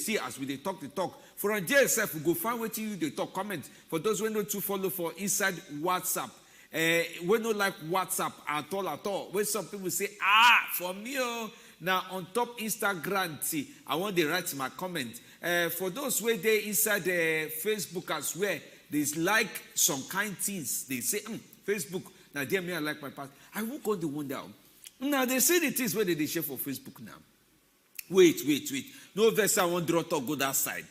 see as we dey talk the talk. For on JSF, we go find wetin you dey talk, comment. For those who no too follow for inside WhatsApp, we no like WhatsApp at all. When some people say, for me, now on top Instagram, see, I want to write my comment. For those where they inside Facebook as well, they like some kind things. They say, Facebook, now dear me, I like my past. I won't go the one down. Now they say the things where they share for Facebook now. Wait. No verse I won't draw talk go that side.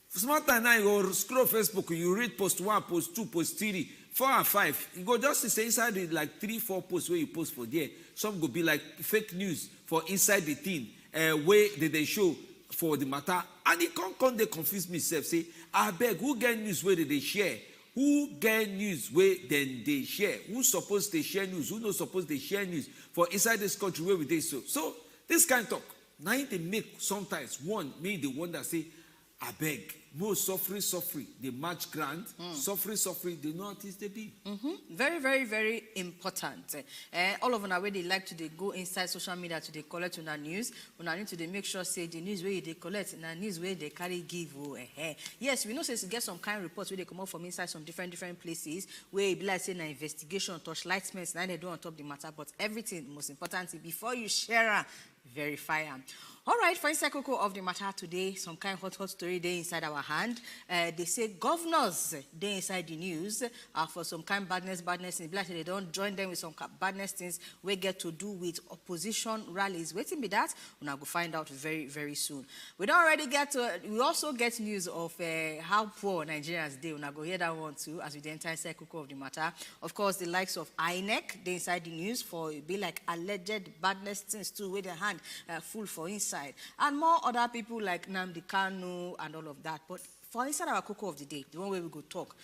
Smart and I go scroll Facebook, you read post 1, post 2, post 3, 4 and 5. You go just to say inside it like 3, 4 posts where you post for there. Some go be like fake news for inside the thing, where they show for the matter. And it can't they confuse me self. Say, I beg, who get news where they share? Who get news where then they share? Who supposed to share news? Who not supposed to share news for inside this country where we they so? So this kind of talk. Now they make sometimes one me the one that say, I beg, more suffering, they match grant, suffering, they know what is they be. Very, very, very important. All of them where they like to they go inside social media to they collect on the news. When I need to they make sure say the news where they collect and the news where they carry give. Yes, we know say to get some kind of reports where they come out from inside some different places where it be like say an investigation, touchlight mess, now they do on top the matter, but everything most important before you share, verify them. All right, for inside cocoa of the matter today, some kind of hot story they inside our hand. They say governors they inside the news for some kind of badness. In black they don't join them with some badness things we get to do with opposition rallies. Waiting be that, we're going to find out very, very soon. We don't already get to. We also get news of how poor Nigerians they. We're going to hear that one too as we enter inside cocoa of the matter. Of course, the likes of INEC they inside the news for it be like alleged badness things too with their hand full for inside. And more other people like Nnamdi Kanu and all of that. But for inside our cocoa of the day, the one where we go talk,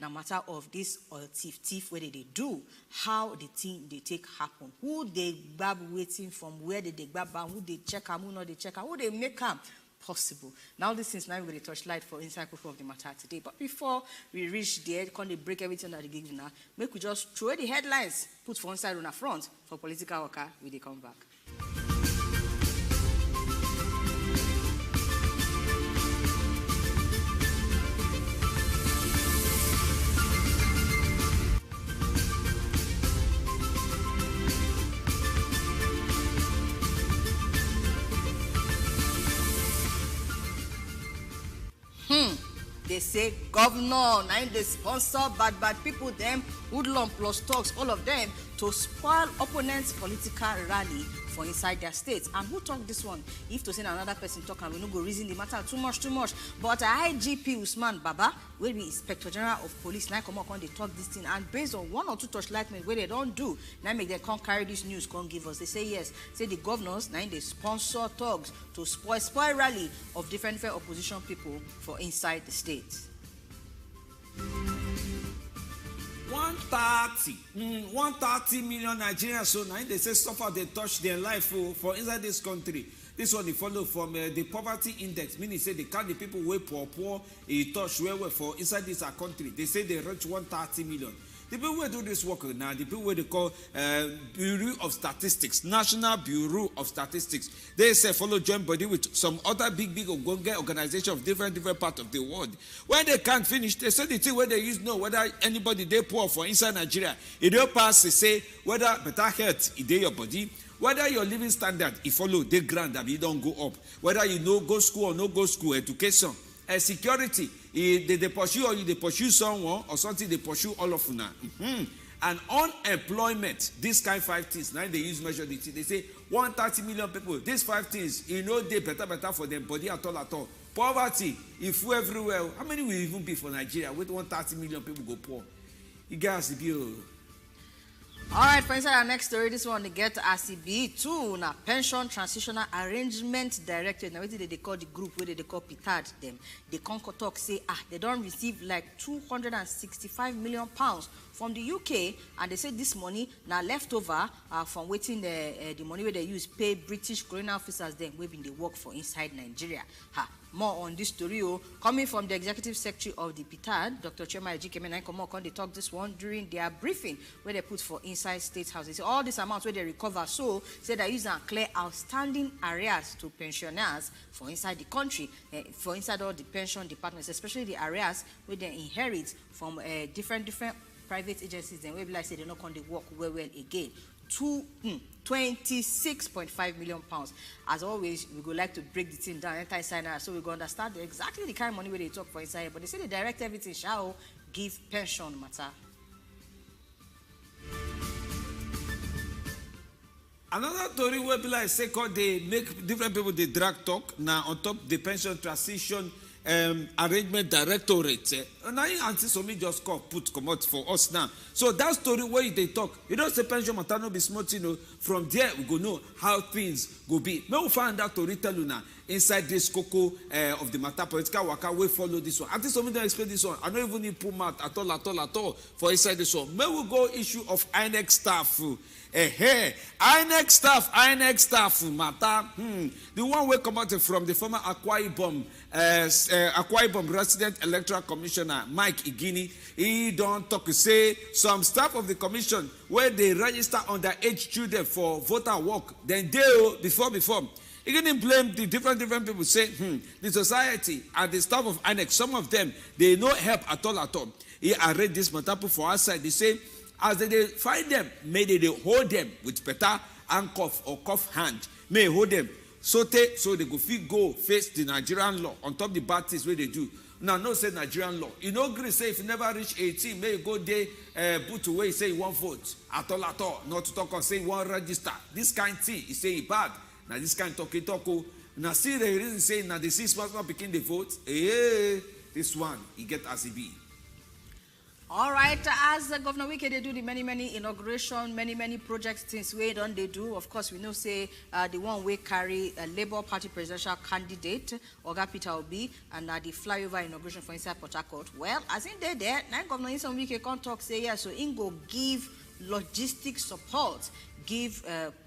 no matter of this or thief, where they do, how the thing they take happen, who they grab waiting from, where they grab, who they check them, who not they check them, who they make them possible. Now this is now we're going to touch light for inside cocoa of the matter today. But before we reach there, can they break everything that they give now? Make we just throw the headlines, put for inside on the front for political worker, when they come back. They say governor, now they sponsor bad people, them, hoodlum plus talks, all of them to spoil opponents' political rally for inside their states. And who talk this one? If to say another person talk and we no go reason the matter too much. But IGP Usman Baba will be Inspector General of Police. Now come on, they talk this thing. And based on 1 or 2 touchlight men where they don't do, now make them come carry this news, come give us. They say yes. Say the governors, now they sponsor thugs to spoil rally of different opposition people for inside the state. 130 million Nigerians so now they say suffer they touch their life for inside this country. This one they follow from the poverty index, meaning say they count the people way poor touch where for inside this country. They say they reach 130 million. The people who do this work now, the people who they call Bureau of Statistics, National Bureau of Statistics, they say follow joint body with some other big organizations of different parts of the world. When they can't finish, they say the thing where they use know whether anybody they poor for inside Nigeria. It don't pass to say whether better health is your body, whether your living standard if follow they grant that you don't go up, whether you know go school or no go school, education. Security, they pursue or they pursue someone or something, they pursue all of you now. And unemployment, these kind of 5 things, now they use measure the thing. They say 130 million people, these 5 things, they better for them body at all. Poverty, if we everywhere, how many will even be for Nigeria with 130 million people go poor? You guys be all right, for inside our next story, this one they get ACB too. Now, Pension Transitional Arrangement Directorate. Now, what did they call the group? Where they call PITAD them? They come talk say they don't receive like £265 million from the UK, and they say this money now left over from waiting the money where they use pay British colonial officers them who been they work for inside Nigeria. More on this story coming from the executive secretary of the PITAD, Dr. Chema Ejikeme, they talk this one during their briefing where they put for inside inside State House. They say all these amounts where they recover, so say they use and clear outstanding arrears to pensioners for inside the country, for inside all the pension departments, especially the arrears where they inherit from different private agencies. Then we be like say they not going to work well again. 26.5 million pounds. As always, we go like to break the thing down inside now, so we go understand exactly the kind of money where they talk for inside. But they say they direct everything shall give pension matter. Another story where people like say called they make different people they drag talk now on top the pension transition arrangement directorate. Now Auntie Somi just call put come out for us now. So that story where they talk, you don't say pension matter no be smart, you know. From there we go know how things go be. May we find that to tell you now inside this cocoa of the matter political waka we follow this one. Auntie Somi don't explain this one. I don't even need pull mouth at all for inside this one. May we go issue of INEC staff. INEC staff matter. The one we come out from the former Akwa Ibom resident electoral commissioner Mike Igini. He don't talk to say some staff of the commission where they register underage children for voter work. Then they before. He didn't blame the different people. Say the society and the staff of INEC. Some of them they no help at all. He arranged this matter for outside. They say, as they find them, may they hold them with better handcuff or cuff hand. May hold them so they go face the Nigerian law on top the bad things where they do. Now, no say Nigerian law. You know, agree say if you never reach 18, may you go there, put away, say you want vote. At all. Not to talk or say you want register. This kind of thing, you say it bad. Now, this kind of talk. Now, see the reason say, now the 6 months not picking the vote. This one, he get as he be. All right, as Governor Wike, they do the many inauguration, many projects things we done they do. Of course, we know say the one we carry a Labour Party presidential candidate, Oga Peter Obi, and the flyover inauguration for inside Port Harcourt. Well, as in there, now Governor Wike can't talk say yeah, so in go give logistic support, give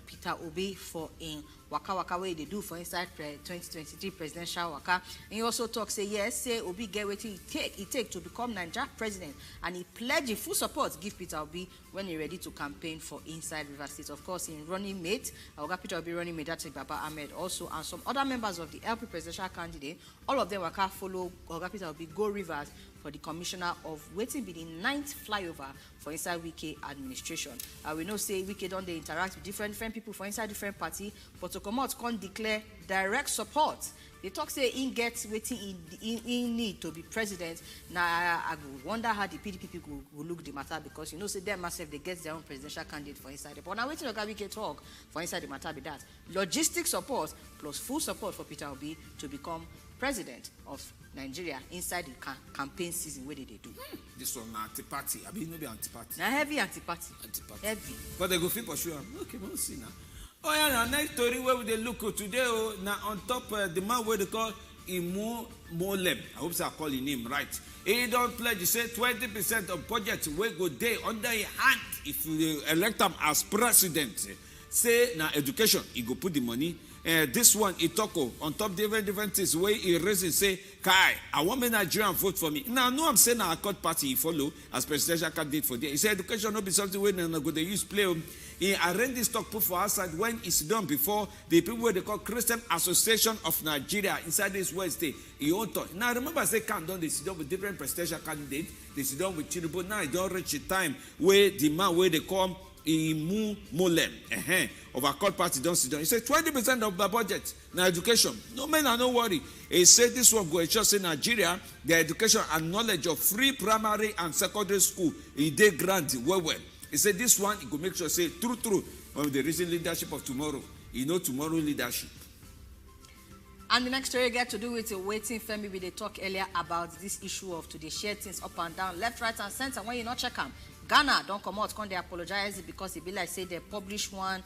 Peter Obi for in waka way they do for inside 2023 presidential waka. And he also talks say yes, say Obi get what he take to become Nigeria president, and he pledged full support give Peter Obi when he ready to campaign for inside River State. Of course, in running mate, Oga Peter Obi running mate that's Baba Ahmed also, and some other members of the LP presidential candidate. All of them waka follow Oga Peter Obi go Rivers for the commissioner of waiting be the 9th flyover for inside Wike administration. We know say Wike don't they interact with different people for inside different party, but to come out can't declare direct support. They talk say in gets waiting in need to be president. Now I wonder how the PDP people will look the matter, because you know say them myself they get their own presidential candidate for inside. But now waiting Oga Wike talk for inside the matter be that logistic support plus full support for Peter Obi to become president of Nigeria inside the campaign season. Where did they do? This one anti-party. I mean, no be anti-party. Now heavy anti-party. Heavy. But they go fit for sure. Okay, we'll see now. Oh yeah, now next story where we they look today. Now on top the man where they call Imu Molem. I hope I call his name right. He don't pledge. He say 20% of budget will go there under a hand if you elect him as president. Say now education, he go put the money. This one, he talk on top different things where he raise and say, Kai, I want my Nigerian vote for me. Now, no, I'm saying a court party he follow as presidential candidate for there. He said education not be something where they go they use play. He arranged this talk put for outside when it's done before the people where they call Christian Association of Nigeria inside this Wednesday. He own talk. Now remember I say can't done they sit down with different presidential candidates. They sit down with Tinubu. Now it don't reach the time where the man where they come Imu Molem of our court party don't sit down. He said 20% of the budget now education. No man, no worry. He said this one go just in Nigeria, the education and knowledge of free primary and secondary school. He did grant well. He said this one he could make sure say true on the recent leadership of tomorrow. You know tomorrow leadership. And the next story get to do with a waiting Femi. We they talk earlier about this issue of today share things up and down, left, right, and center. When you not check them, Ghana don't come out, can't they apologize because it be like say they publish one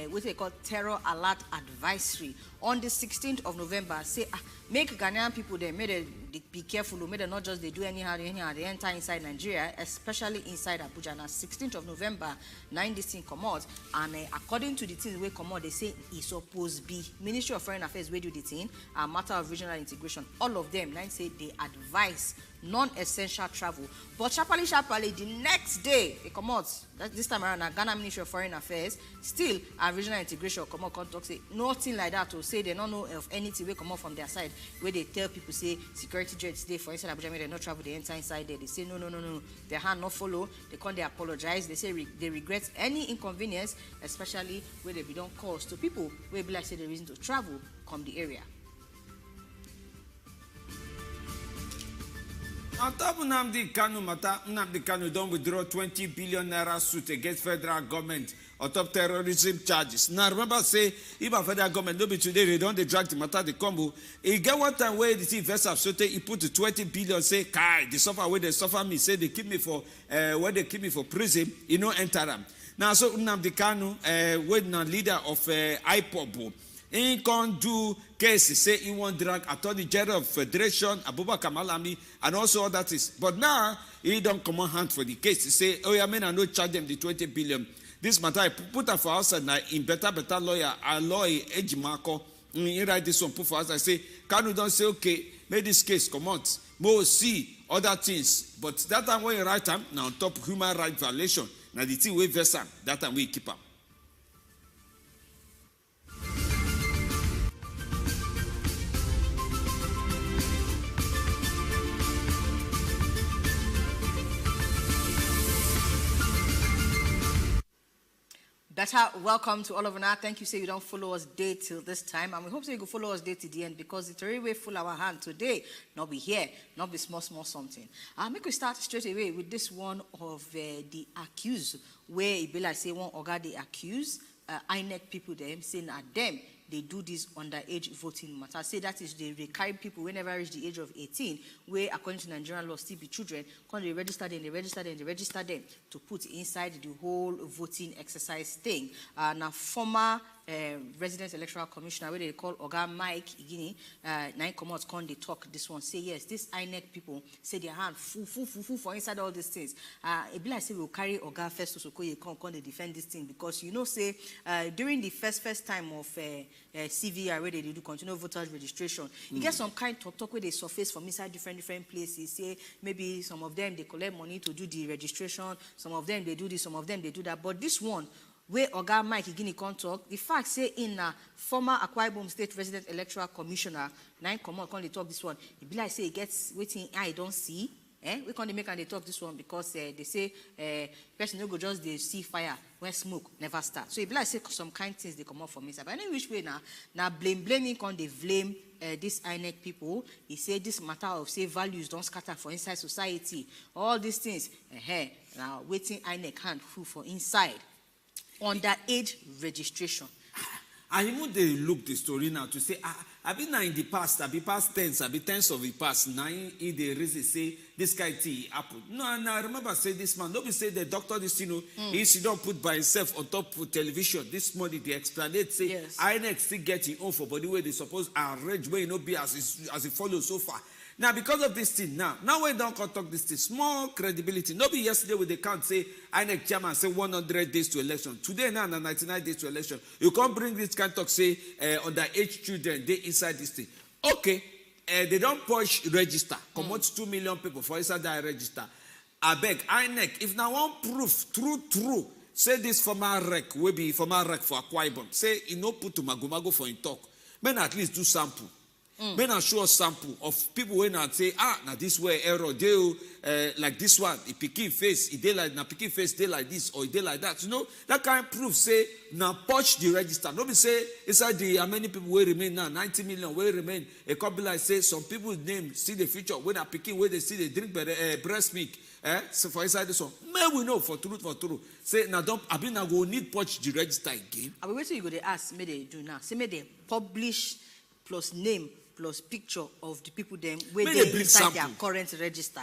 what they call terror alert advisory on the 16th of November. Say make Ghanaian people they made a be careful. May they not just they do anyhow. They enter inside Nigeria, especially inside Abuja. Now, 16th of November, 9 this thing come out, and according to the things we come out, they say it's supposed to be Ministry of Foreign Affairs we do the thing, a matter of regional integration. All of them, nine say they advise non-essential travel. But sharply, the next day, they come out, this time around, Ghana Ministry of Foreign Affairs, still, and regional integration come out, talk, say, nothing like that, to say they don't know of anything will come out from their side, where they tell people, say, security jets today, for instance, Abuja, they not travel, they enter inside there, they say, no, their hand not follow, they come, they apologize, they say they regret any inconvenience, especially where they be done cause to people, where be like, say, the reason to travel, come the area. On top of Nnamdi Kanu don't withdraw 20 billion naira suit against federal government on top terrorism charges. Now remember, say, if a federal government don't be today, they don't drag the matter, the combo. He get one time where the investor so he put 20 billion, say, Kai, they suffer where they suffer me, say they keep me for where they keep me for prison, you know, enter them. Now so Nnamdi Kanu, when the leader of IPOB, he can't do cases, say he won't drag Attorney General of Federation, Abubakar Malami, and also other things. But now, he don't come on hand for the case. He say, oh, yeah, man, I don't charge them the 20 billion. This matter, I put up for us, and in better lawyer, a lawyer, Ejimako, he write this one, put for us. I say, can you don't say, okay, make this case come out. More see other things. But that time when you write them, now on top human rights violation, now the thing we verse them, that time we keep them. Better welcome to all of us. Thank you. Say you don't follow us day till this time, and we hope so you can follow us day to the end, because it's already way full our hand today. Not be here, not be small something. Make we start straight away with this one of the accused, where it be like say one oga they accuse INEC people them saying at them they do this underage voting matter. Say that is they carry people whenever reach the age of 18, where according to Nigerian law still be children, when they register them to put inside the whole voting exercise thing. Now former resident electoral commissioner, where they call Oga Mike Igini, nine come out, they talk this one, say yes, this INEC people say their hand full for inside all these things. It be like say we'll carry Oga first to come they defend this thing, because you know say during the first time of CVR, where they do continual voters registration, you get some kind of talk where they surface from inside different places. Say maybe some of them they collect money to do the registration, some of them they do this, some of them they do that. But this one, where Oga Mike Igini can't talk, the fact say in former Akwa Ibom State Resident Electoral Commissioner, nine come on, can't they talk this one? It be like say it gets waiting I don't see. We can't make and they talk this one, because they say person no go just they see fire where smoke never start. So it be like say some kind things they come out from inside. But any which way now blaming can they blame this INEC people. He say this matter of say values don't scatter for inside society. All these things now waiting INEC hand full for inside. Underage registration. And even they look the story now to say, I've been now in the past, I've been past tense, I've been tense of the past. Now in the reason say this guy tea happened. No, I remember say this man. Nobody say the doctor this he should not put by himself on top of television. This morning they explanate say yes. INEC still getting own for body where they suppose arrange where be as it follows so far. Now, because of this thing, now we don't talk this thing, small credibility. Nobody yesterday with the count say, INEC chairman say 100 days to election. Today now, 99 days to election. You can't bring this kind of talk, say, underage children, they inside this thing. Okay, they don't push register. Come out 2 million people for inside that register. I beg, INEC, if now one proof, true, say this former rec, will be former rec for Akwa Ibom. Say, you know, put to Magomago for in talk. Men at least do sample. Men are show a sample of people when I say, now this way error, they like this one, a picky face, they like na picky face, they like this, or they like that. You know, that kind of proof say, now punch the register. Nobody say, inside the how many people will remain now, 90 million will remain. A couple like say, some people's name see the future, when a picking, where they see they drink breast milk. So for inside this one, may we know for truth. Say, now don't, I mean, I will need punch the register again. I will wait till you go to ask, may they do now. Say, may they publish plus name, plus picture of the people them where they inside their current register.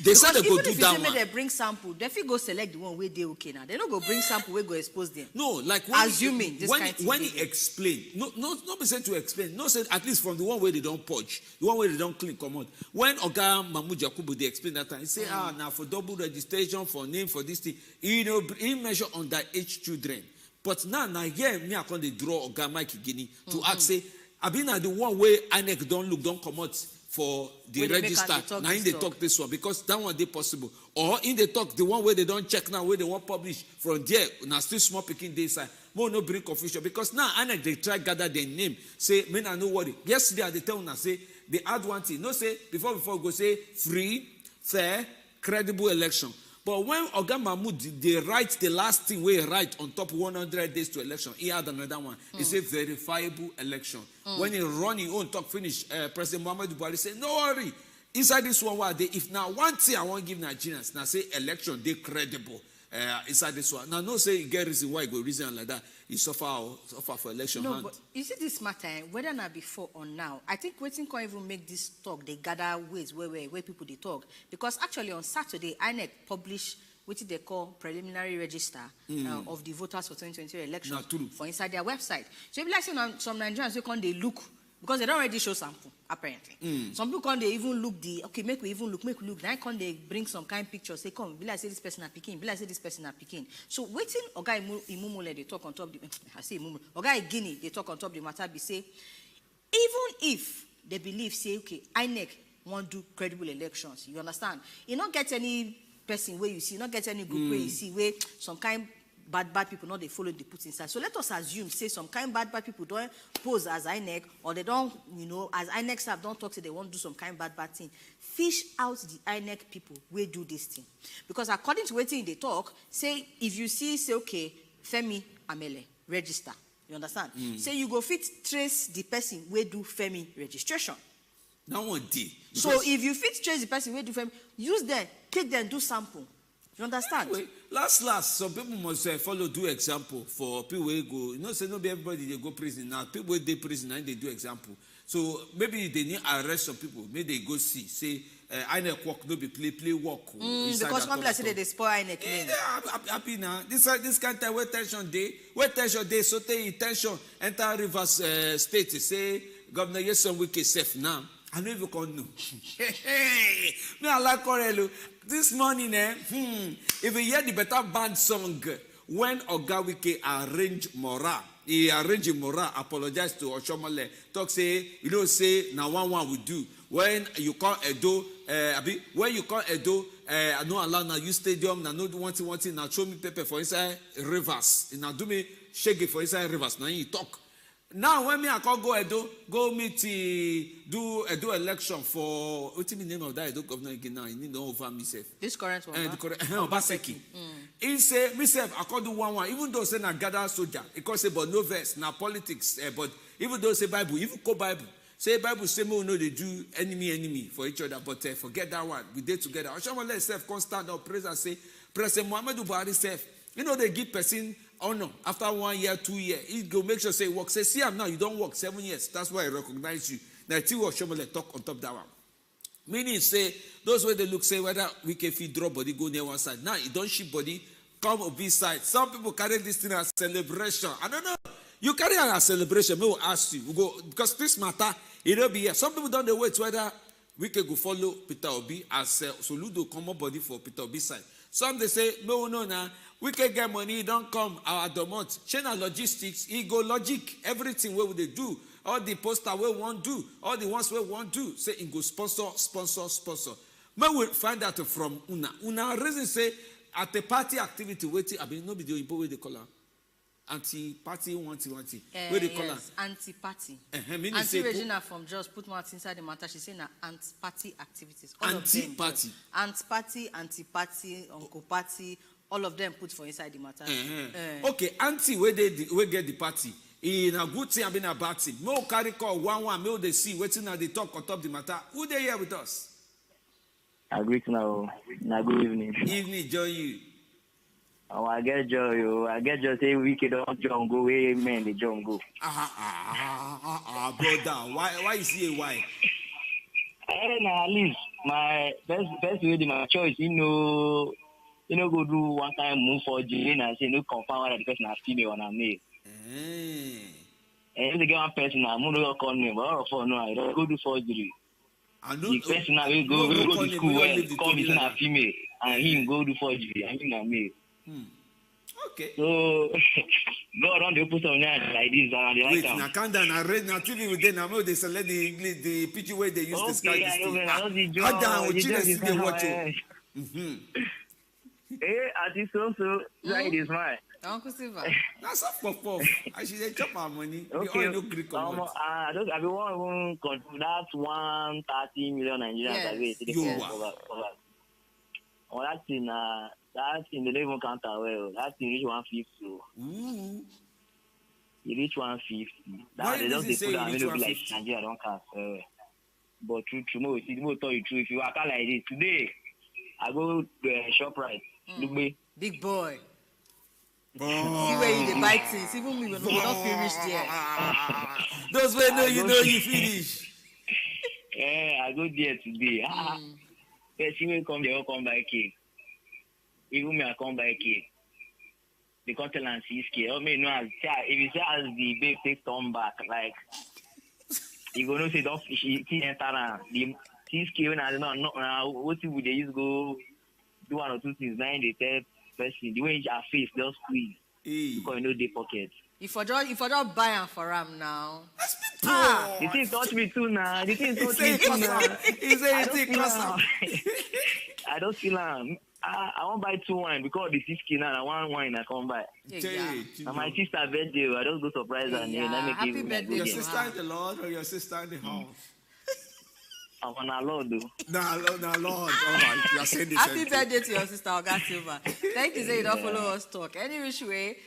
They said they go even do if that you say one. they bring sample, they fit go select the one where they okay now. They don't go bring sample where go expose them. No, like when assuming this when, kind of when thing he explained, not be said to explain, no said at least from the one where they don't purge, the one where they don't clean come out. When Oga Mahmoud Yakubu they explain that time, he say now for double registration for name for this thing, he measure underage children. But now here me I can they draw Oga Mike Guinea to ask say I been at the one way INEC don't come out for the when register. Now in they talk this one because that one they possible. Or in they talk the one where they don't check now where they want publish from there. Now still small picking day side. More no bring confusion because now INEC they try gather their name. Say men I no worry. Yesterday they tell us say they add one thing. No say before go say free, fair, credible election. But when Oga Mahmoud they write the last thing where he write on top 100 days to election, he had another one. He say verifiable election. When he run his own talk finish, President Muhammadu Buhari say, no worry. Inside this one, if now one thing I want to give Nigerians, now say election, they credible. Inside this one. Now no say you get reason why you go reason like that. You suffer for election. No, but you see this matter, whether not before or now, I think waiting can't even make this talk. They gather ways where people they talk. Because actually on Saturday, INEC published what they call preliminary register of the voters for 2020 election for inside their website. So if you like some Nigerians who can't they look because they don't already show sample apparently. Some people can't they even look make we look. Now can't they bring some kind of picture say come be like say this person are picking, be like say this person are picking. So waiting Oga Imumule they talk on top the I say Imumule Oga Guinea they talk on top the matter be say even if they believe say okay INEC won't do credible elections, you understand? You don't get any person where you see, not get any group where you see where some kind bad people not they follow the put inside. So let us assume say some kind bad people don't pose as INEC or they don't as INEC staff don't talk say they won't do some kind bad thing. Fish out the INEC people where do this thing because according to what they talk say if you see say okay Femi Amele register, you understand? Say you go fit trace the person where do Femi registration. Now one day. So if you fit trace the person where do Femi, use them, take them, do sample. You understand? Anyway, last, some people must follow do example for people who go. Say not everybody they go prison now. People who they prison and they do example. So maybe they need arrest some people. Maybe they go see. Say INEC work no be play work. Because some people say they spoil INEC name. Happy now. This kind of time where tension day. So take tension enter Rivers State. Say Governor Yeson Wike safe now. I don't even know. Me I like Corello. This morning, if you hear the better band song, when Oga Wike arrange Mora, he arrange Mora, apologize to Oshomole, talk say, say, now one we do. When you call Edo, I no allow now use stadium, now no one thing, now show me paper for inside rivers, now do me shake it for inside rivers, now you talk. Now when me I can go Edo, go meet do Edo election for what's the name of that Edo governor again now? You need to know over myself. This current one. The correct Obaseki. He say myself I can do one. Even though say na gather soldier, it can say but no verse, na politics. But even though say Bible, even go Bible. Say Bible say me no they do enemy for each other. But forget that one. We did together. Oshomole self can stand up, praise and say President Muhammadu Buhari self. They give person honor after 1 year, 2 years. He go make sure say work. Say see am now you don't work 7 years. That's why I recognize you. Now till what Shomole talk on top that one. Meaning say those way they look say whether we can feed drop body go near one side. Now you don't ship body come on this side. Some people carry this thing as celebration. I don't know. You carry it as celebration. Me will ask you. We go because this matter it will be here. Some people don't wait whether we can go follow Peter Obi as Soludo come up body for Peter Obi side. Some they say no now. We can get money, don't come our domot. China logistics, ego logic, everything what they do, all the poster we won't do, all the ones we won't do. Say in go sponsor. May we find out from Una reason say at the party activity waiting. I mean no video where they call her anti-party wanty. Where they call her anti-party. Auntie Regina from Just put mouth inside the matter. She saying anti-party activities. All anti-party. Anti-party, uncle party. All of them put for inside the matter. Okay, auntie, where get the party. In a good thing, I've been a bad thing. No carry call one, may they see, waiting now they talk on top of the matter. Who they here with us? I greet now. Good evening. Evening, join you. Oh, I get joy. I get joy. Say we don't jump go away, man. The jump go. Brother. Why you see a why? At least my best way to my choice, go do one time move for Jane and say no confirm whether the person is female or male. And if they get one person, I'm going to call me, but all of no, I don't go do forgery. The person now will go to school where call me a female and him go do forgery and him a male. Okay. So go around the put on like this and they like them. Now calm down. I read now TV with them. I know they select the English, the picture where they use this guy. Okay, calm down. We see they watch you. Hey, at this also, that is mine. Uncle Silva. That's a pop. I should chop our money. Okay. I be one that's 130 million Nigerians. Yes. Oh, that's in the level counter. Well, that's in reach 150. You reach 150. That they just put down middle like Nigeria don't cast. But true, we tell you true. If you work out like this today, I go to ShopRite. Look me. Big boy. See where you buy things. Even we will not finish there. Those way know you finish. Yeah, I go there today. Person will come, they will come by cake. Even me, I come by cake. They come tell and see scale. I mean, no, if you say as the babe takes turn back, like you gonna say don't fish, see enter the see scale and no, what would they use go do one or two things? Now they tell person the way your face just squeeze because you know the pocket. If I don't buy am for am now. The thing touch me too now. The thing touch me too now. He say it cost. I don't feel am. I won't buy 2 wine because the 60 now. I want wine. I can't buy. And my sister birthday, I just go surprise her and then I make happy birthday. Your sister in the Lord or your sister in the house? I'm on a Lord though. Nah, Lord. All right, you are saying this. Happy birthday to your sister, Oga Silva. Thank you, say you don't follow us talk. Any which way,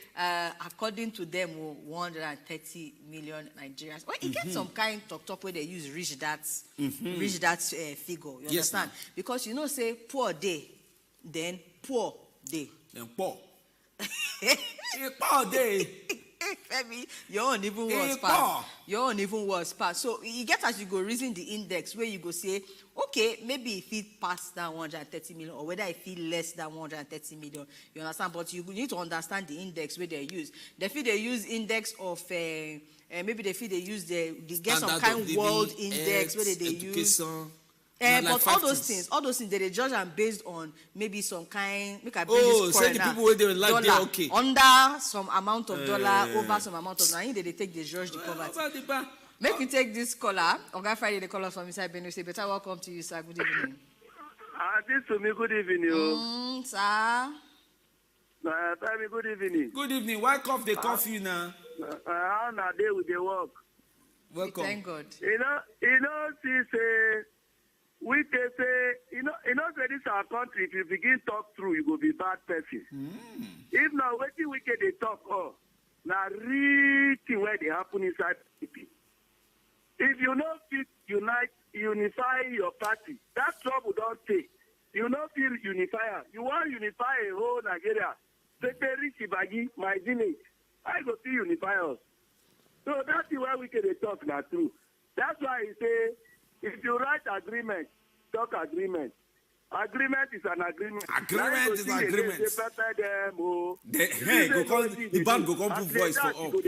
according to them, 130 million Nigerians. Well, you get some kind talk where they use reach that figure. You understand? Because you know, say poor day, then poor day. Then poor. Poor day. Femi, your own even worse part. Your own even worse part. So you get as you go reason the index where you go say, okay, maybe if it pass that 130 million or whether if it less than 130 million, you understand? But you need to understand the index where they use. They use index of maybe they use they get some kind of world index where they use. But all those things they judge and based on maybe some kind. Make I bring this say the people where they like dollar, they're okay. Under some amount of dollar, over some amount of dollar. They take the judge the poverty. Make you take this caller. Oga Friday, the caller from inside Benue. Say better welcome to you, sir. Good evening. This to me. Good evening, sir. Good evening. Good evening. Why cough? They cough you now. How na day with the work? Welcome. Thank God. You know, see, say. We can say, say this our country, if you begin talk through, you will be bad person. If not, waiting we can they talk, now real thing where they happen inside people. If you not fit unify your party, that trouble don't take. You not feel unifier. You want to unify a whole Nigeria. Secretary Shibagi, my village. I go see unifiers. So that's why we can they talk now through. That's why I say, if you write agreement, talk agreement. Agreement is an agreement. Agreement is an agreement. The bank go come put voice for all. But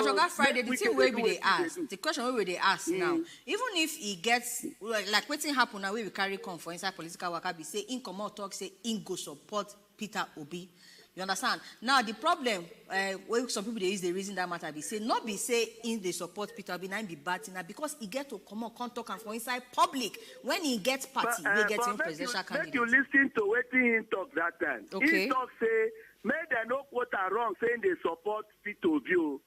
Oga Friday, the thing where they ask, the question where they ask now, even if he gets like wetin happen now, where we carry come for inside political waka, be say in come out talk say in go support Peter Obi. You understand? Now the problem, where some people they use the reason that matter be say not be say in they support Peter Obi, now be bad now because he get to come on talk and for inside public when he gets party, they get him presidential candidate. Make you listen to what he talk that time. Okay. He talk say, may they no quote are wrong saying they support Peter Obi.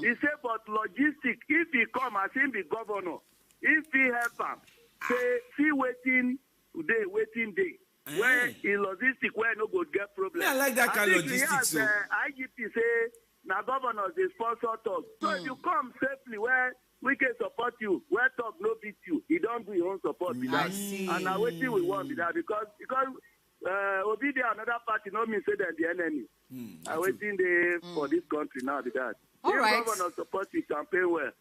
He say, but logistic, if he come as him be governor, if he help him, say see waiting today, waiting day. Where in logistic where no go get problem. Yeah, I like that kind of logistics. IGP say now governors they sponsor talk. So if you come safely where we can support you, where talk no beat you, he don't do your own support with that. And now waiting we want with that because Obi there another party no mean say them the enemy. I waiting there for this country now with that. All right. Governor support the campaign well.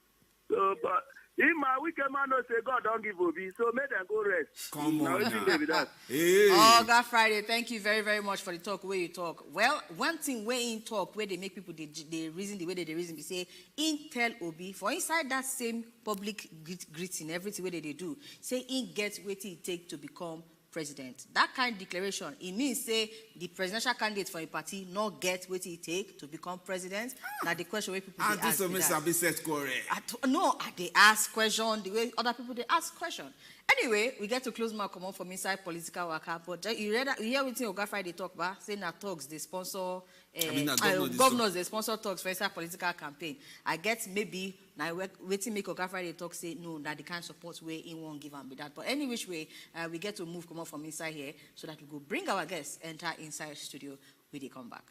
So but in my we Wike man no say God don't give Obi, so make them go rest. Come on now. That. Hey. Oh, God Friday, thank you very, very much for the talk where you talk. Well, one thing where in talk, where they make people they reason the way they reason, they say, in tell Obi, for inside that same public greeting, everything where they do, say in get what it take to become president. That kind of declaration, it means say the presidential candidate for a party not get what it take to become president. Now the question where people they ask no, they ask question the way other people they ask question. Anyway, we get to close my comment from inside political worker, but you hear what Oga Friday talk about, saying that talks they sponsor governors they sponsor talks for inside political campaign. I get maybe now waiting make Oga Friday talk say no that they can't support where in won't give and be that. But any which way we get to move come on from inside here so that we go bring our guests enter inside studio when they come back.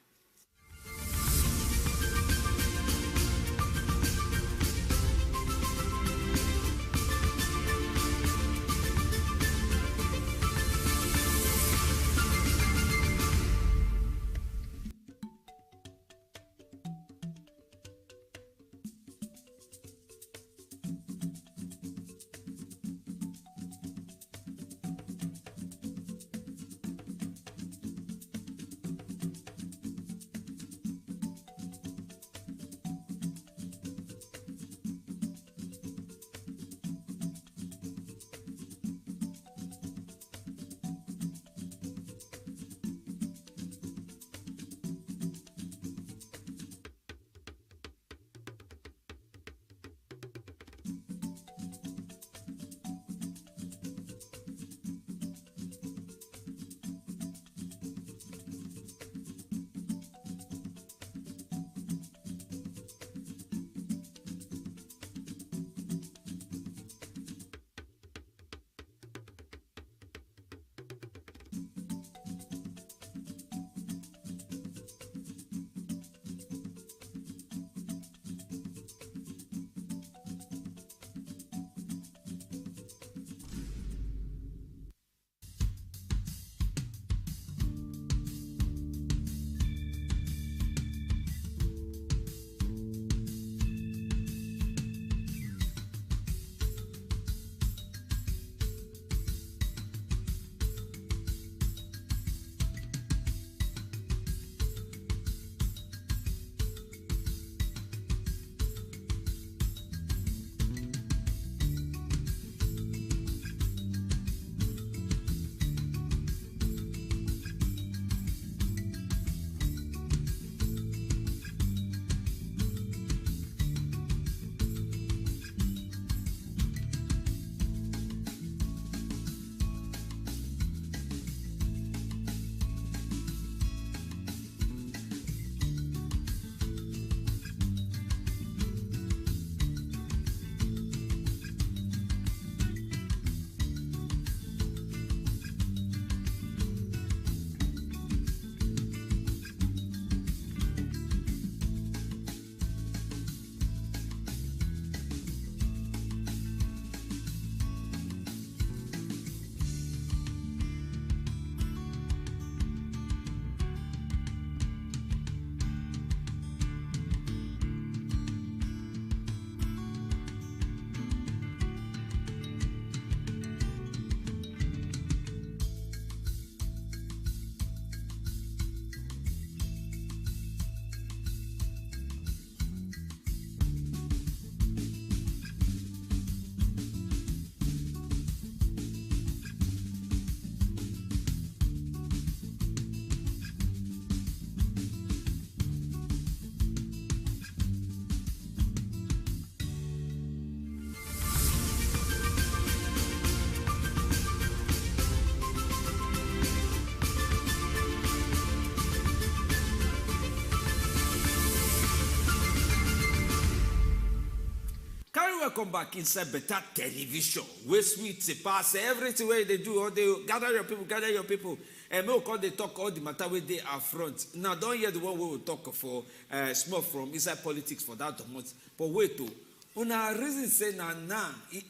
Welcome back inside better television. Where sweet se pass everything where they do, or they gather your people. And we'll call they talk all the matter where they are front. Now don't hear the one we will talk for small from inside politics for that month. But wait to Una reason say now,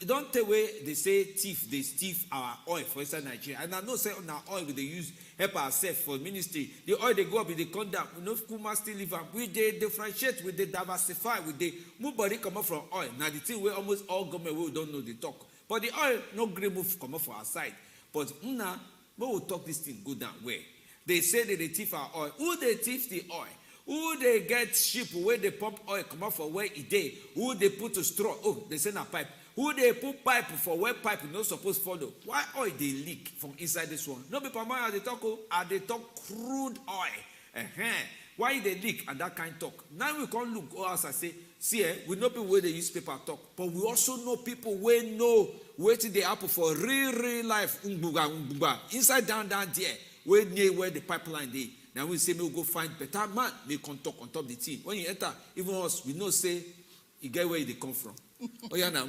don't tell where they say thief, they steal our oil for inside Nigeria. And I know say on our oil they use help ourselves for ministry. The oil they go up in the conduct, we know Kuma still live up. We they differentiate, we they diversify, we they move body come up from oil. Now the thing where almost all government we don't know they talk. But the oil no great move come up for our side. But now we will talk this thing go down where they say that they thief our oil. Who they thief the oil? Who they get ship where they pump oil come out for where it day? Who they put to straw? Oh, they send a pipe. Who they put pipe for where pipe not supposed to follow? Why oil they leak from inside this one? No people are they talk crude oil. Why they leak and that kind of talk? Now we can't look us and say, see, we know people where they use paper talk, but we also know people where know waiting the apple for real life. Inside down there, where near where the pipeline they. Now we say we'll go find better man, they can talk on top the team. When you enter, even us, we know say you get where they come from. Oh yeah, now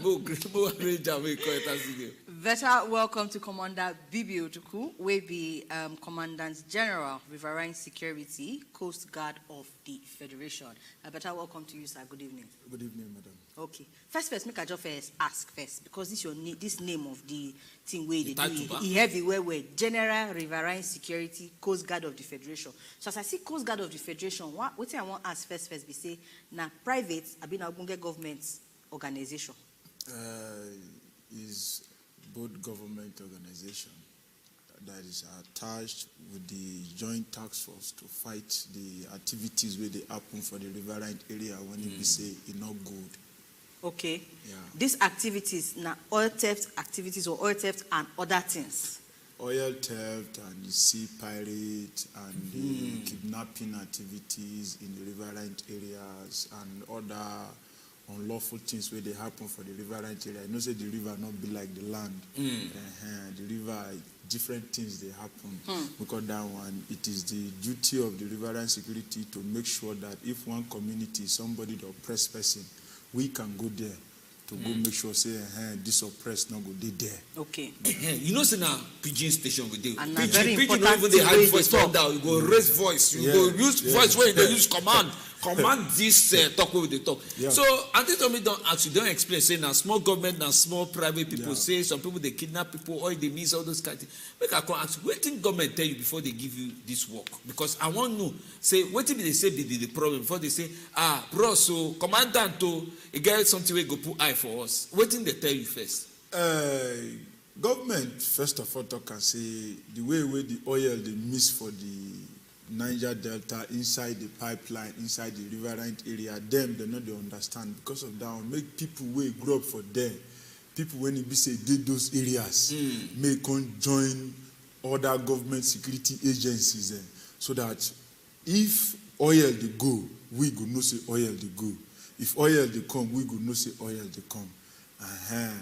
Better welcome to Commander Bibi Otuku, will be Commandant General, Riverine Security, Coast Guard of the Federation. Better welcome to you, sir. Good evening. Good evening, madam. Okay. First, make I just ask first, because this your this name of the thing where they do heavy where General Riverine Security, Coast Guard of the Federation. So as I see Coast Guard of the Federation, what I want to ask first be say now private, I've been a government organization. Is both government organization that is attached with the joint task force to fight the activities where they happen for the riverine area when it be say it's not good. Okay. Yeah. These activities now oil theft activities or oil theft and other things. Oil theft and the sea pirate and the kidnapping activities in the riverine areas and other unlawful things where they happen for the riverine area. You know, say the river not be like the land. The river, different things they happen. Because that one, it is the duty of the riverine security to make sure that if one community, somebody the oppressed person, we can go there to go make sure say this oppressed not go there. Okay. You know, say now pigeon station with you. And Pigeon don't even they hide voice from down. You go raise voice. You go use voice where they use command. Command this talk with the talk. Yeah. So Auntie Tommy don't ask you, don't explain. Say now small government, now small private people say some people they kidnap people or they miss all those kind of things. Make I can ask, what did government tell you before they give you this work? Because I want to know. Say what did they say be the problem before they say bro, so commandant to get something we go put eye for us. What did they tell you first? Government first of all talk and say the way the oil they miss for the Niger Delta inside the pipeline, inside the riverine area, them they not they understand because of that one. Make people where grow up for them. People when it be say did those areas may come join other government security agencies then, so that if oil they go, we go no say oil they go. If oil they come, we go no say oil they come.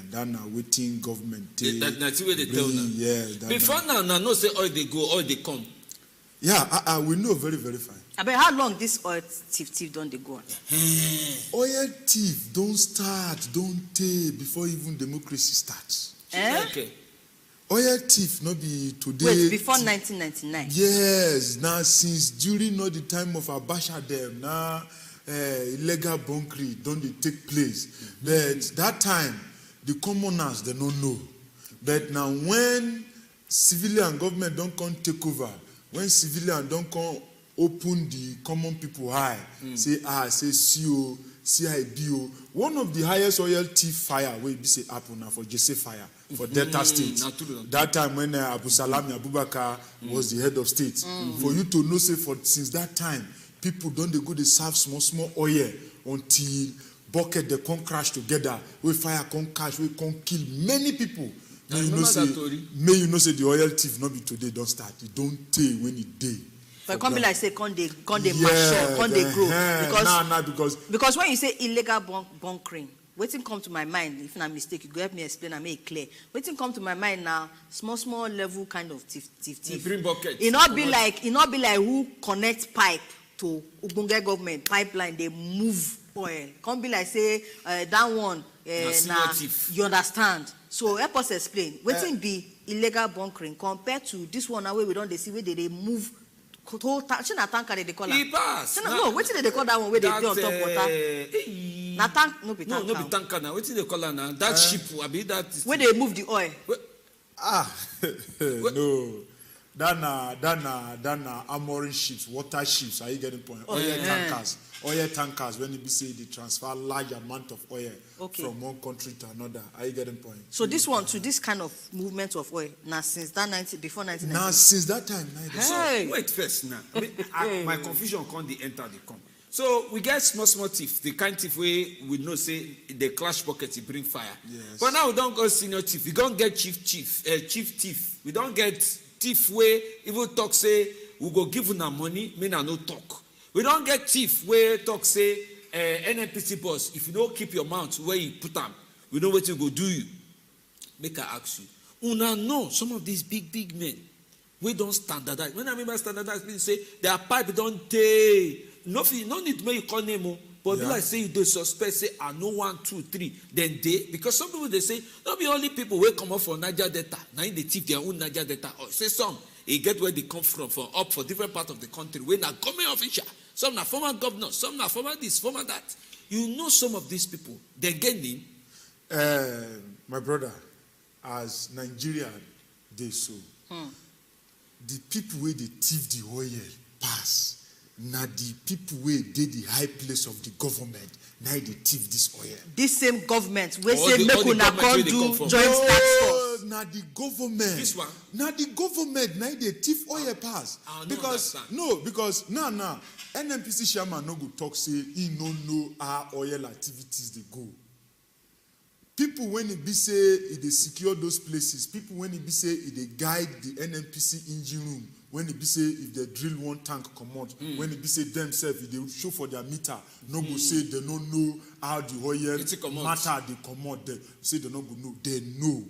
That now waiting government. That's where they tell them. Yeah. Before now no say oil they go, oil they come. Yeah, we know very, very fine. But how long this oil thief don't they go on? Oil thief don't start, don't take before even democracy starts. Okay. Oil thief not be today. Wait, before 1999? Yes, now since during all the time of Abuja them, now illegal bunkering don't they take place. But that time, the commoners, they don't know. But now when civilian government don't come take over, when civilian don't come open the common people eye, say CO, CIBO, one of the highest oil thief fire will be say happen now for Jesse fire for Delta State. That time when Abu Salami Abubakar was the head of state. For you to know, say since that time, people don't they go they serve small oil until bucket they come crash together. We fire come catch, we come kill many people. May you know say the oil thief not be today don't start. It don't take when it day. But come be like say can they mature, can they grow? Because when you say illegal bunkering, waiting come to my mind, if I'm mistaken, you go help me explain and make it clear. Waiting come to my mind now, small level kind of thief. Green bucket. It not be like who connect pipe to Ubunga government pipeline, they move oil. Can't be like say that one you understand. So help us explain. Waiting be illegal bunkering compared to this one now where we don't see where they move whole tanker they call it. Pass. No, waiting they call that one where they go on top water. Na tank, no be no tanker. no be tanker now. Wetin they call am now? That ship, abi that. When they move the oil. No. That na armoring ships, water ships. Are you getting point? Oil tankers. When you be say they transfer large amount of oil from one country to another. Are you getting point? So this one to this kind of movement of oil now since that before 1990. Now since that time. Hey. So wait first now. I mean, my confusion can't the enter the come. So we get small thief, the kind thief we know say the clash bucket bring fire. Yes. But now we don't go senior thief. We don't get chief thief. We don't get thief where even talk say we go give una money, me na no talk. We don't get thief where talk say NNPC boss, if you don't keep your mouth where you put them, we know what you go do you. Make I ask you. Una know some of these big men, we don't standardize. When I mean by standardize, mean say their pipe don't take. No need to make you call name, but like say you do suspect, say I know 1, 2, 3, then they, because some people they say, not be only people will come up for Niger data, now they thief their own Niger data, or say some, they get where they come from for different parts of the country, where now government official, some na former governor, some na former this, former that. You know some of these people, they're getting. My brother, as Nigeria, they so, the people where they thief the oil pass. Now the people where did the high place of the government, now they thief this oil. This same government, we say make una come do joint tax force. Now the government. This one. Now the government, now they thief oil pass. Because now NNPC chairman no go talk say he no know how oil activities they go. People when it be say they secure those places. People when it be say they guide the NNPC engine room. When it be say if they drill one tank come out, when it be say themselves if they show for their meter, no go say they don't know how the oil matter they come out. They say they don't go know. They know.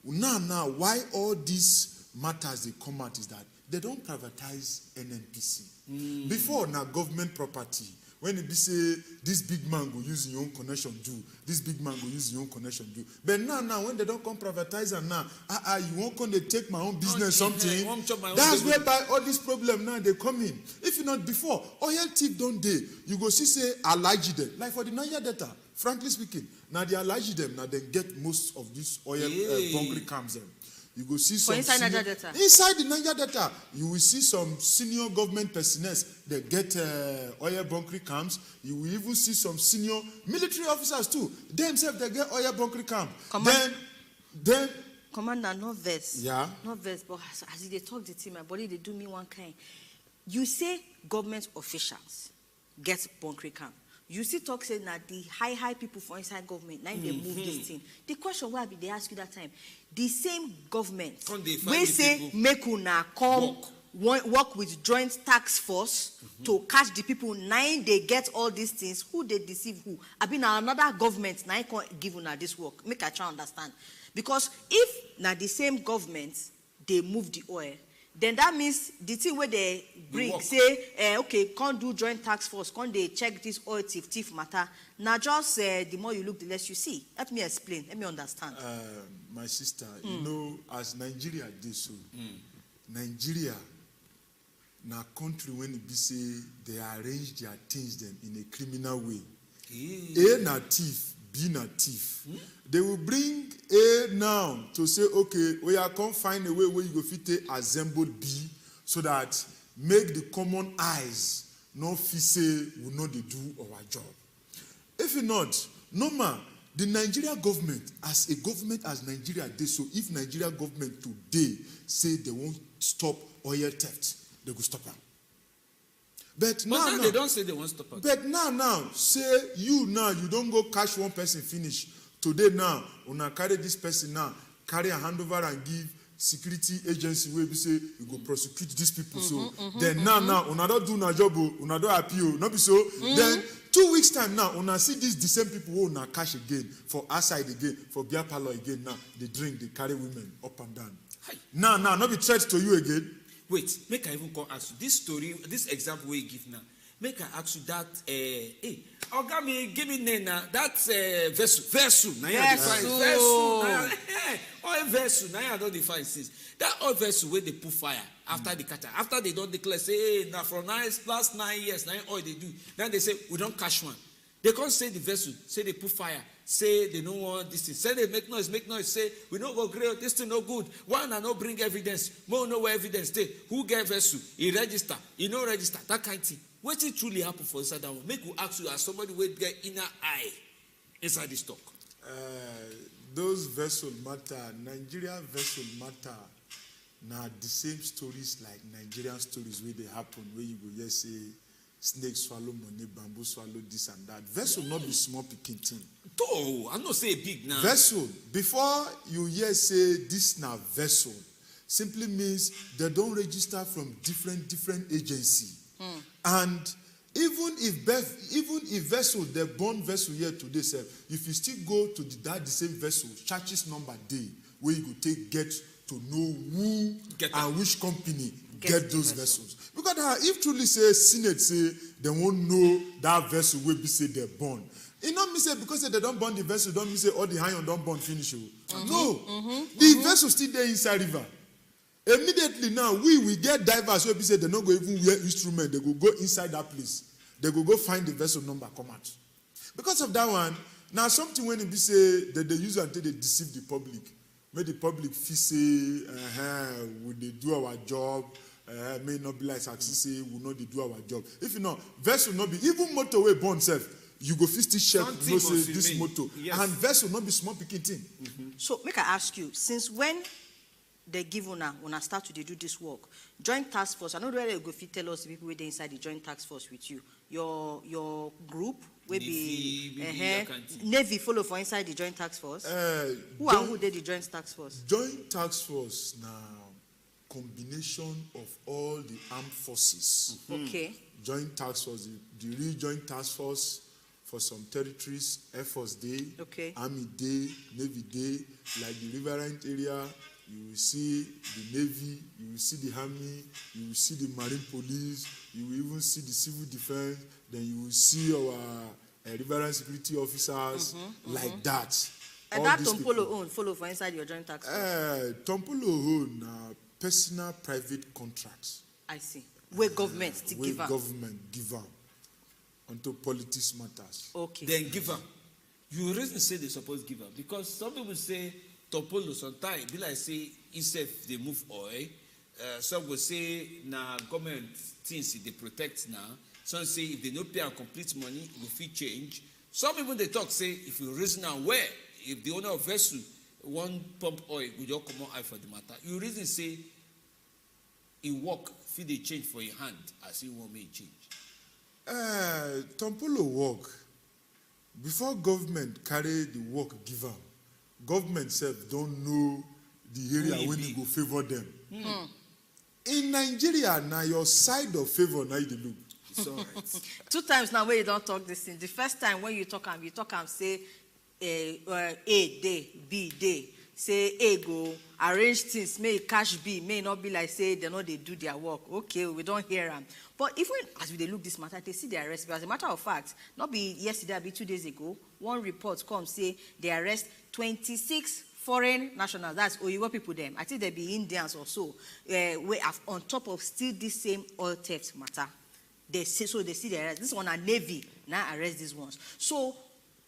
Now why all these matters they come out is that they don't privatize NNPC. Before now government property. When it be say this big man go use your own connection do, this big man go use your own connection do. But now when they don't come privatize and now, you won't come they take my own business something. That's whereby all this problem now they come in. If you not before, oil thief don't they? You go see say alleged them. Like for the Niger data, frankly speaking, now they allege them, now they get most of this oil bunkering camps them. You go see some inside Niger data. Inside the Niger data, you will see some senior government personnel that get oil bunkering camps. You will even see some senior military officers too. Themselves they get oil bunkering camp. Then Commander, not verse. Yeah. Not verse, but as they talk the team, my body they do me one kind. You say government officials get bunkering camp. You see talk say that the high people for inside government, now they move this thing. The question why they ask you that time, the same government we say make una come work with joint tax force to catch the people, now they get all these things, who they deceive who? I mean another government now can't give una this work. Make I try understand. Because if now the same government they move the oil, then that means the thing where they bring say okay, can't do joint tax force, can't they check this oil thief matter. Now just the more you look, the less you see. Let me explain. Let me understand. My sister, you know, as Nigeria did so, Nigeria, na country when it be say they arrange their things them in a criminal way. A na thief, B na thief. They will bring A now to say, okay, we are come find a way where you go fit assemble B so that make the common eyes no fit say we know they do our job. If not, normal, the Nigeria government, as a government as Nigeria did so, if Nigeria government today say they won't stop oil theft, they will stop them. But now they don't say they won't stop it. But now, say you don't go catch one person finish. Today now, una carry this person now, carry a handover and give security agency where we say you go prosecute these people. Then now, una don't do na job, una don't appeal, not be so. Then 2 weeks time now, una see the same people who una cash again, for outside again, for beer parlor again now. They drink, they carry women up and down. Hi. Now, not be threats to you again. Wait, make I even call ask you this story, this example we give now. Make I ask you that, Ogami, give me name now. That's vessel. Now you define vessel. Now you don't define since that oil vessel where they put fire after the catcher. After they don't declare, say, hey, now for last 9 years, now oil they do. Then they say we don't catch one. They can't say the vessel, say they put fire, say they don't want this thing, say they make noise, say we don't go great, this thing no good. One and no bring evidence, more no evidence. They who get vessel, he register, he no register, that kind of thing. What it truly happen for inside that one? Make we ask you as somebody will get inner eye inside this talk. Those vessel matter, Nigeria vessel matter. Now the same stories like Nigerian stories where they happen, where you go yes say snake swallow money, bamboo swallow this and that. Vessel not be small picking thing. Oh, I'm not say big now. Vessel, before you hear say this now vessel, simply means they don't register from different agency. And even if vessel, the born vessel here today, sir, if you still go to the same vessel, church's number day, where you go get to know who and which company get those vessels. Because if truly say Senate say they won't know that vessel will be say they're born. It not mean say because they don't burn the vessel, don't mean say all the iron don't burn finish. No. The vessel still there inside river. Immediately now, we get divers who say they not go even wear instrument, they go inside that place. They go find the vessel number, come out. Because of that one, now something when it be say that they use until they deceive the public. May the public feel say, will they do our job? May not be like success say, will not they do our job. If you know, vessel not be, even motorway born self, you go fist check, no say this motor. Yes. And vessel not be small picking thing. So, make I ask you, since when they give una start to do this work, joint task force, I know whether you go fit tell us the people who are inside the joint task force with you. Your group will be Navy follow for inside the joint task force. Who did the joint task force? Joint task force now combination of all the armed forces. Okay. Joint task force, the real joint task force for some territories, Air Force Day, Army Day, Navy Day, like the riverine area. You will see the Navy, you will see the Army, you will see the Marine Police, you will even see the Civil Defense, then you will see our riverine security officers like that. And that Tompolo own follow for inside your joint task force? Tompolo own personal private contracts. I see. Where government to give up. Government give up until politics matters. Okay. Then give up. You reason say they supposed to give up because some people say Topolo sometimes be like say if they move oil. Some will say now government things they protect now. Some say if they don't pay and complete money, it will feel change. Some people they talk say if you reason now where if the owner of vessel one pump oil will just come on eye for the matter. You reason say in work feel they change for your hand as you want me change. Tompolo work before government carry the work given. Government self don't know the area when you go favor them. In Nigeria, now your side of favor now you look. It's all right. 2 times now where you don't talk this thing. The first time when you talk and say A day, B day. Say A go arrange things, may cash B, may not be like say they know they do their work. Okay, we don't hear them. But even as we look this matter, they see the arrest. But as a matter of fact, not be yesterday, be 2 days ago, one report comes say they arrest 26 foreign nationals. That's Oyiwo people them. I think they be Indians or so. We have on top of still this same oil theft matter. They say so they see the arrest. This one a Navy now arrest these ones. So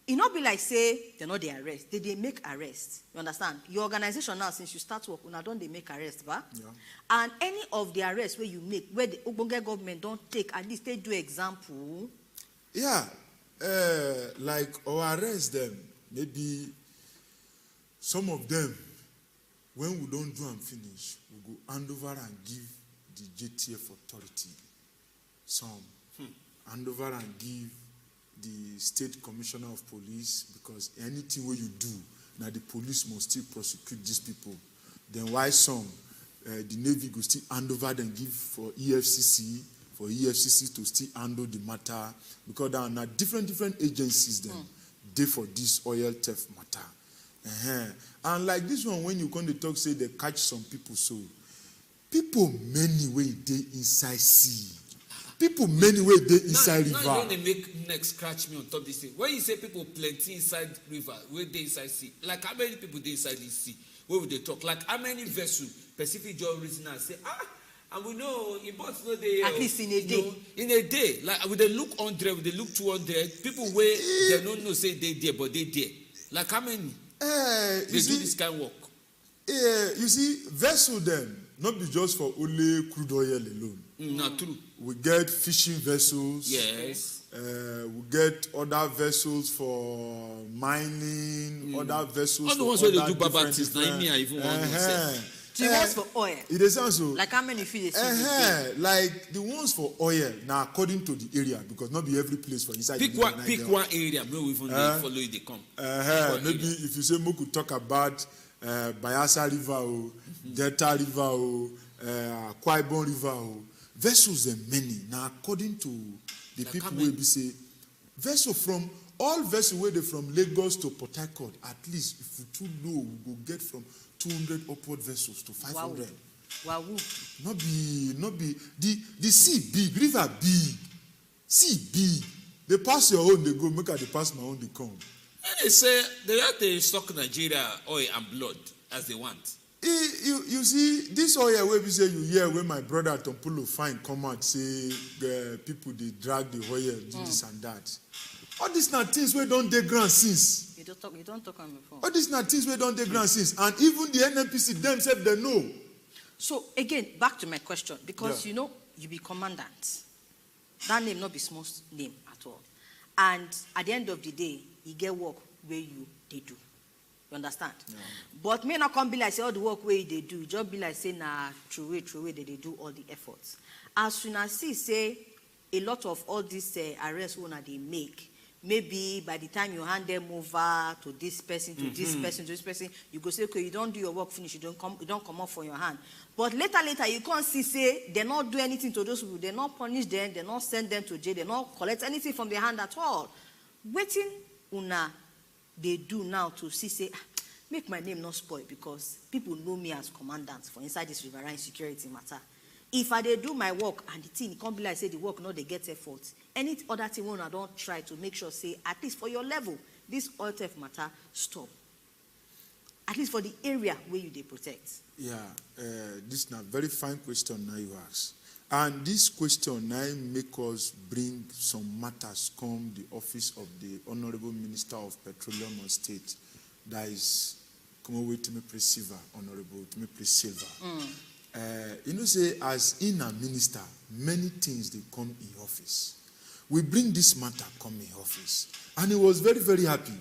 it not be like say they know they arrest. They make arrest. You understand? Your organization now since you start work, now don't they make arrest, ba? Yeah. And any of the arrests where you make, where the Ogbonge government don't take, at least they do example. Yeah, like or arrest them. Maybe some of them, when we don't do and finish, we go hand over and give the JTF authority. Some hand over and give the state commissioner of police, because anything where you do, now the police must still prosecute these people. Then why some, the Navy go still hand over and give for EFCC to still handle the matter, because there are now different agencies then they for this oil theft matter. And like this one, when you come to talk, say they catch some people, so people many way they inside sea. People many way they inside river. Now they make neck scratch me on top of this thing. When you say people plenty inside river, where they inside sea, like how many people they inside the sea? Where would they talk? Like how many vessels, Pacific Joy reason and say, And we know imports no dey At least in a day. know, in a day, like we dey look 100, we dey look 200. People wey they don't know say they there, but they there. Like how many? They do this kind of work. You see, vessel them not be just for only crude oil alone. Not true. We get fishing vessels. Yes. We get other vessels for mining, other vessels all the for ones where they other do barbarities, now me I even want to say. The ones for oil. It is also Like how many feet they like the ones for oil now according to the area, because not be every place for inside. Pick one area. Maybe we even follow it. They come. Maybe if you say we could talk about Bayelsa River, Delta River, Akwa Ibom River, vessels are many. Now according to the like people will be say vessel from all vessels where they from Lagos to Port Harcourt, at least if you too low, we go get from 200 upward vessels to 500. Wow. Not be the sea big, river big, sea big. They pass your own, they go, make they pass my own, they come. And they say they have to stock Nigeria oil and blood as they want. You see, this oil where we say you hear when my brother Tompulo find come out say people they drag the oil, do this and that. All these not things we don't dey ground since. You don't talk on before. All these not things we don't dey ground since, and even the NNPC themselves they know. So again, back to my question, because you know you be commandant. That name not be small name at all. And at the end of the day, you get work where they do. You understand? Yeah. But may not come be like say all the work where they do. Just be like say nah true way they do all the efforts. As soon as see say a lot of all these arrests when they make, maybe by the time you hand them over to this person, to this person, to this person, you go say, okay, you don't do your work finish, you don't come up for your hand. But later, you can't see, say, they not do anything to those people, they not punish them, they not send them to jail, they not collect anything from their hand at all. Waiting, una, they do now to see, say, make my name not spoil, because people know me as commandant for inside this riverine security matter. If I dey do my work and the thing can't be like say the work not they get effort, any other thing when I don't try to make sure say at least for your level this oil theft matter stop. At least for the area where you they protect. Yeah, this is a very fine question now you ask, and this question now make us bring some matters come the office of the Honorable Minister of Petroleum and State, that is come away to me Silva, Honorable to me Silva. You know, say as in a minister, many things they come in office. We bring this matter come in office, and he was very, very happy.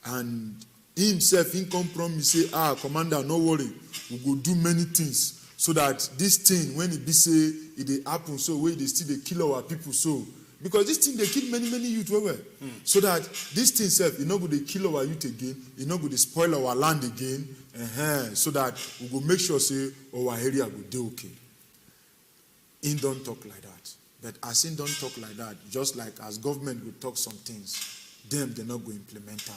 And he himself, he come from me say, Commander, no worry, we go do many things so that this thing when it be say it they happen so way they still they kill our people so. Because this thing they kill many youth so that this thing self, you know, go they kill our youth again, you know, go they spoil our land again, so that we go make sure say our area go do okay. In don't talk like that, but as in don't talk like that, just like as government will talk some things, them they're not going to implement them.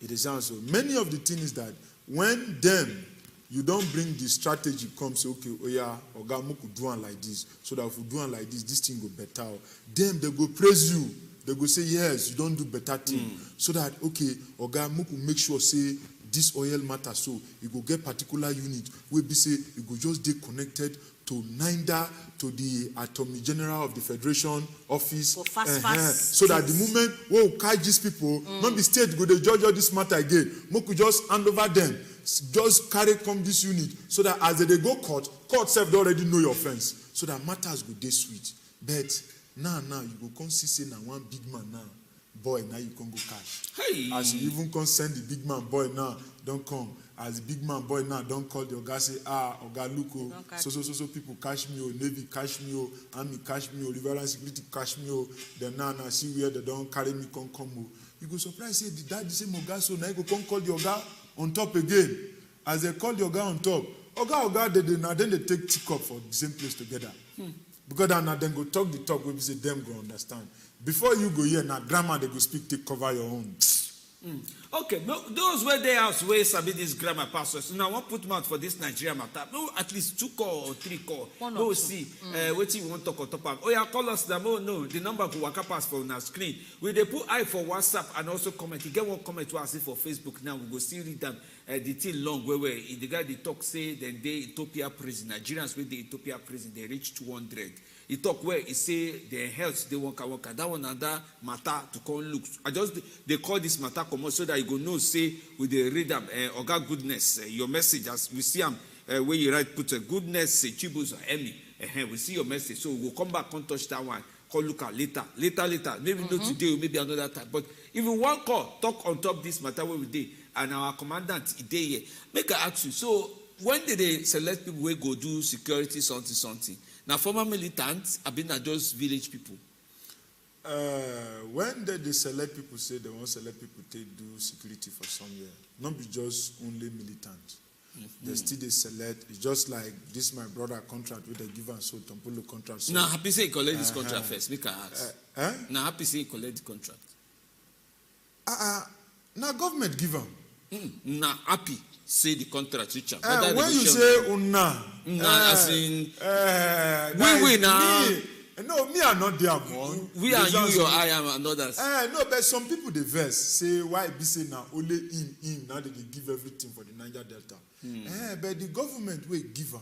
It is also many of the things that when them you don't bring the strategy come say okay, oh yeah, oga muku do one like this, so that if we do one like this thing go better. Them they go praise you, they go say yes, you don't do better thing, so that okay, oga muku make sure say this oil matter, so you go get particular unit where be say you go just stay connected to NINDA, to the Attorney General of the Federation office, so that the moment we catch these people, not the state go they judge all this matter again, muku just hand over them. Just carry come this unit so that as they go court self they already know your offense, so that matters go dey sweet. But now you go come see say now one big man now boy now you can go cash. Hey. As you even come send the big man boy now don't come. As the big man boy now don't call the oga say oga Luko so people cash me Navy cash me Army cash me Riverine Security cash me then now see where they don't carry me come you go surprise say the dad say oga so now you go come call the oga on top again. As they call the oga on top, oga, then they take tick up for the same place together. Because now then go talk the talk where we say them go understand. Before you go here, now grammar they go speak, take cover your own. Okay, no, those where they house where sabi this grammar passwords. Now I want put mouth for this Nigeria matter. No, at least 2 call or 3 call. No, see, what you want to talk on top of. Oh yeah, call us them. Oh no, the number go waka pass for our screen. We they put I for WhatsApp and also comment. You get one comment to us for Facebook now. We go see read them. the thing long where the guy they talk say then they Ethiopia prison, Nigerians with the Ethiopia prison, they reach 200. He talk where he say their health they won't work. That one and that matter to come look. I just they call this matter come so that you go know say with the read them Oga goodness your message as we see them where you write put a goodness Chibus or Emmy. We see your message, so we'll come back and touch that one. Call look at later. Maybe not today, maybe another time. But if you want call, talk on top this matter where we did, and our commandant today here, make an action. So when did they select people who go do security something? Now former militants have been just village people. When they select people, say they want to select people to do security for somewhere, not be just only militant. They still they select. It's just like this my brother contract with the given so Tompolo contract. So, now happy say you collect this contract first. Make a ask. Now happy say you collect the contract. Now government give them. Now happy say the contract which when you say as in we now. No, me are not there, man. We are you, your I am, and others. No, but some people they verse say why be say now only in now they give everything for the Niger Delta. But the government will give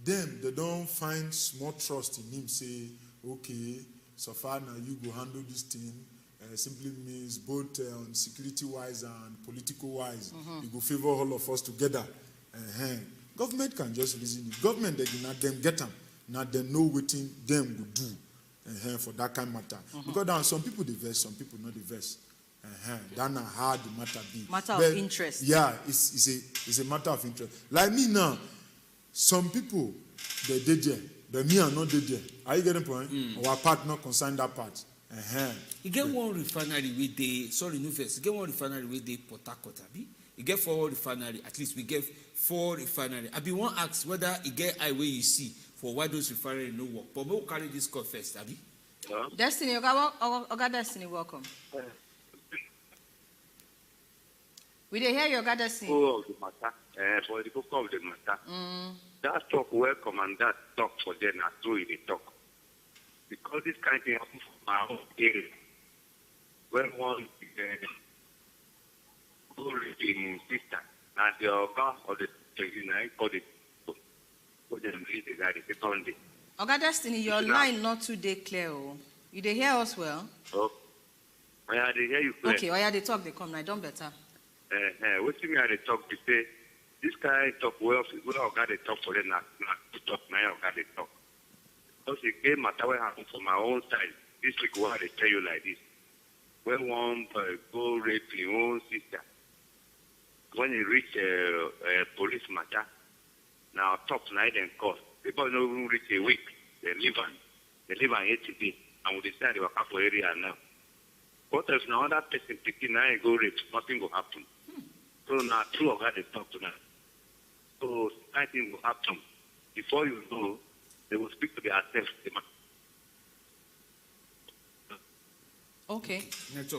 them they don't find small trust in him. Say okay, so far now you go handle this thing. Simply means both on security wise and political wise, you go favor all of us together. Government can just reason it. Government they do not them get them. Now they know what them will do for that kind of matter. Because there are some people they verse, some people not the verse. That's not how the matter be. Matter of interest. Yeah, it's a matter of interest. Like me now, some people they did there, but me are not did there. Are you getting the point? Our part not concern that part. You get one refinery with the no first. You get one refinery with the Port Harcourt. You get 4 refinery. At least we get 4 refinery. I be one ask whether you get eye where you see. For why those refineries no work. But we'll carry this call first, Abby. Destiny, Oga Destiny, welcome. We did hear your Oga Destiny. Of the matter, for the book of the matter. That talk welcome and that talk for them are true in the talk. Because this kind of thing happens from my own area. When one go in sister, and the Oga or the 29 called it. Oga Destiny, your line not too clear. You they hear us well? Oh, I hear you clear. Okay, they talk, they come now. Done better. What you mean? They talk. They say this guy talk well. We all got to talk for them. Not to talk now. Got to talk. Because the game matter what happened from my own side. This week, what they tell you like this: when one go rape your own sister, when you reach police matter. Now top night and cost. People don't even reach a week. They live on 80 days. And we decide they were for area now. What if now that person picking now go rape, nothing will happen. So now 2 of that they talk to now. So nothing will happen. Before you know, they will speak to their self. Okay.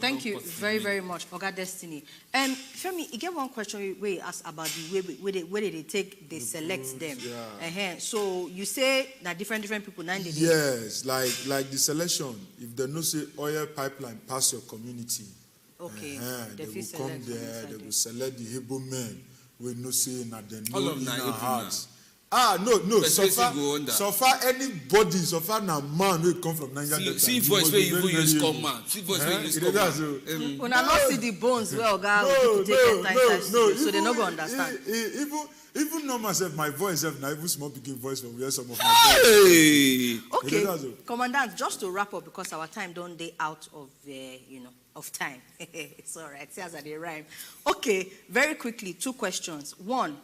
Thank you very, very much, Oga Destiny. Femi, you get one question we ask about the way they take, they select them. Yeah. So you say that different people, 9 days. Yes, like the selection. If they no say oil pipeline pass your community, okay, they will come there. They will select the Hebrew men. We no say na they know in our hearts. No. So far, anybody, so far now man will come from Nigeria. See voice where you use come man. See voice where you use come man. When I not see the bones where Oga so they not go understand. Even know myself, my voice, now even small begin voice from where some of my voice. Okay, Commandant, just to wrap up because our time don't day out of of time. It's all right. See as I rhyme. Okay, very quickly, 2 questions. 1.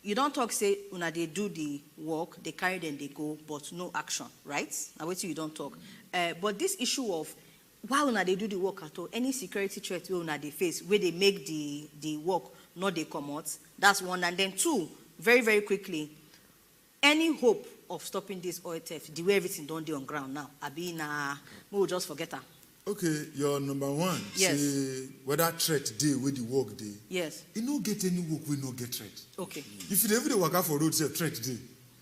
You don't talk, say, when they do the work, they carry them, they go, but no action, right? Now, wait till you don't talk. But this issue of why when they do the work at all, any security threat when they face, where they make the work, not they come out, that's 1. And then 2, very, very quickly, any hope of stopping this oil theft, the way everything don't do on ground now, we'll just forget her. Okay, your number 1, yes. Say whether threat day with the work day. Yes. You don't get any work, we no get threat. Okay. If you ever work out for road, say threat day.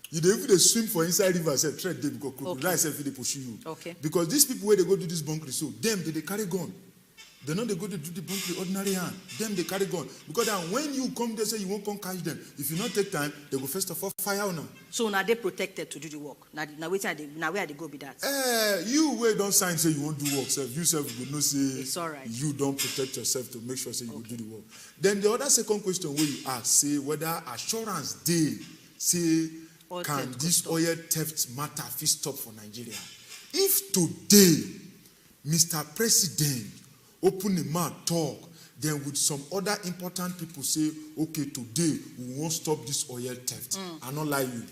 You don't even swim for inside river, say threat day because crocodile say they pursue you. Okay. Because these people where they go do this bunker, so them they carry gun. They know they go to do the bunker ordinary hand. Them they carry gun. Because then when you come, they say you won't come catch them. If you not take time, they go first of all fire now. So now they protected to do the work. Now where they go be that? You wait don't sign say you won't do work. Self you self will not say it's all right. You don't protect yourself to make sure say you will do the work. Then the other second question where you ask say whether assurance day say Oil can theft this stop. oil theft matter fit stop for Nigeria? If today Mr. President open the mouth talk, then with some other important people say, okay, today we won't stop this oil theft. I not lie you.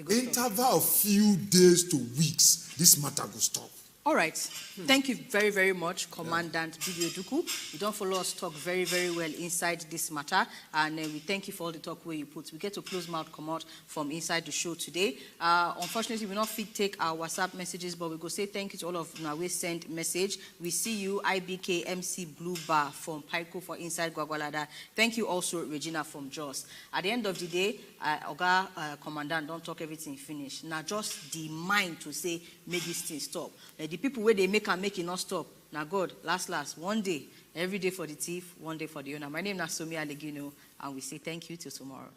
Interval of few days to weeks, this matter will stop. All right. Thank you very, very much, Commandant Bibi Oduku. You don't follow us talk very, very well inside this matter. And we thank you for all the talk where you put. We get to close mouth come out from inside the show today. Unfortunately, we not fit take our WhatsApp messages, but we go say thank you to all of you. We send message. We see you, IBK MC Blue Bar from Paiko for Inside Gwagwalada. Thank you also, Regina from Jos. At the end of the day, Oga Commandant don't talk everything finished. Now just the mind to say, make this thing stop. The people where they make and make it not stop. Now God, last, one day, every day for the thief, one day for the owner. My name is Somi Alegino, and we say thank you till tomorrow.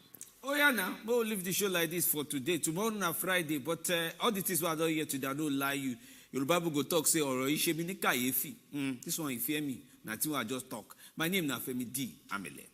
Oh yeah, now we'll leave the show like this for today. Tomorrow na Friday, but all the things we are doing here today, I don't lie you. Your Bible go talk say or this one you fear me. Nothing I just talk. My name is Femi D. Amele.